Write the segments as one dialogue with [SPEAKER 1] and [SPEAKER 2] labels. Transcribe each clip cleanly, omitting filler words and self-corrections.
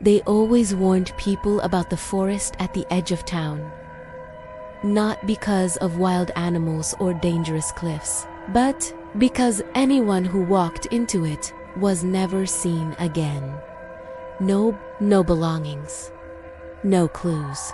[SPEAKER 1] They always warned people about the forest at the edge of town. Not because of wild animals or dangerous cliffs, but because anyone who walked into it was never seen again. No belongings. No clues.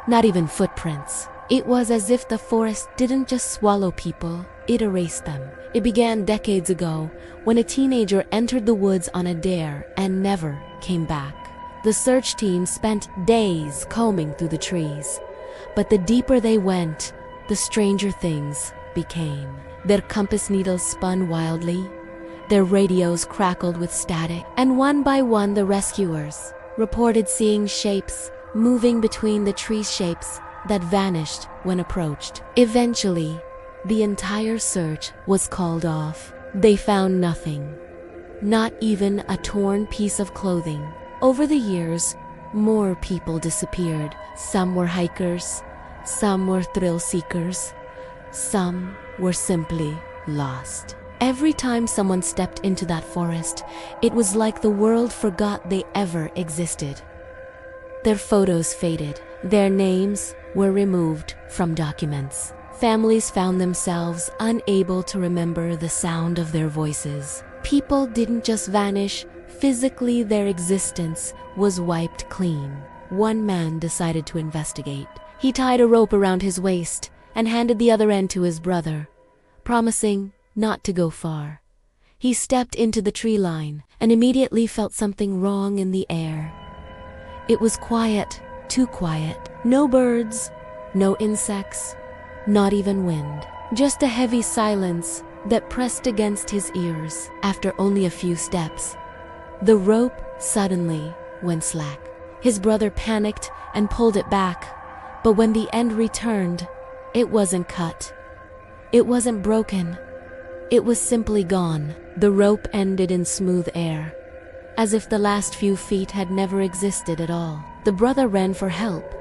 [SPEAKER 1] Not even footprints. It was as if the forest didn't just swallow people, it erased them. It began decades ago when a teenager entered the woods on a dare and never came back. The search team spent days combing through the trees, but the deeper they went, the stranger things became. Their compass needles spun wildly, their radios crackled with static, and one by one the rescuers reported seeing shapes moving between the tree shapes that vanished when approached. Eventually, the entire search was called off. They found nothing, not even a torn piece of clothing. Over the years, more people disappeared. Some were hikers, some were thrill seekers, some were simply lost. Every time someone stepped into that forest, it was like the world forgot they ever existed. Their photos faded, their names were removed from documents. Families found themselves unable to remember the sound of their voices. People didn't just vanish, physically their existence was wiped clean. One man decided to investigate. He tied a rope around his waist and handed the other end to his brother, promising not to go far. He stepped into the tree line and immediately felt something wrong in the air. It was quiet, too quiet. No birds, no insects, not even wind. Just a heavy silence that pressed against his ears. After only a few steps, the rope suddenly went slack. His brother panicked and pulled it back, but when the end returned, it wasn't cut. It wasn't broken. It was simply gone. The rope ended in smooth air, as if the last few feet had never existed at all. The brother ran for help,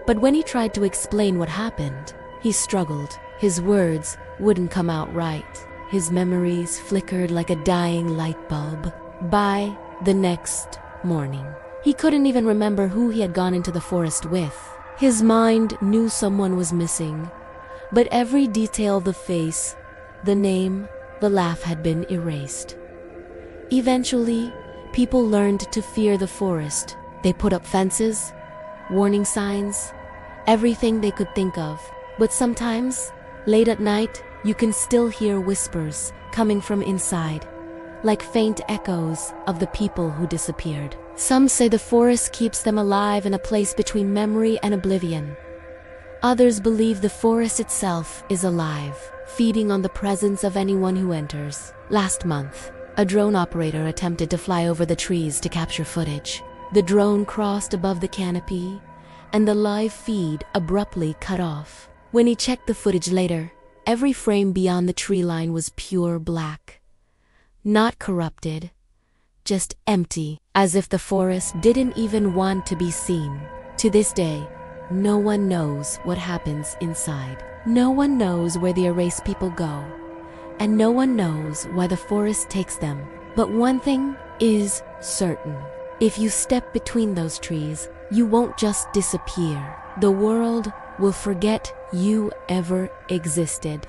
[SPEAKER 1] but when he tried to explain what happened, he struggled. His words wouldn't come out right. His memories flickered like a dying light bulb. By the next morning, he couldn't even remember who he had gone into the forest with. His mind knew someone was missing, but every detail, the face, the name, the laugh had been erased. Eventually, people learned to fear the forest. They put up fences, warning signs, everything they could think of. But sometimes, late at night, you can still hear whispers coming from inside, like faint echoes of the people who disappeared. Some say the forest keeps them alive in a place between memory and oblivion. Others believe the forest itself is alive, feeding on the presence of anyone who enters. Last month, a drone operator attempted to fly over the trees to capture footage. The drone crossed above the canopy, and the live feed abruptly cut off. When he checked the footage later, every frame beyond the tree line was pure black. Not corrupted, just empty, as if the forest didn't even want to be seen. To this day, no one knows what happens inside. No one knows where the erased people go, and no one knows why the forest takes them. But one thing is certain. If you step between those trees, you won't just disappear. The world will forget you ever existed.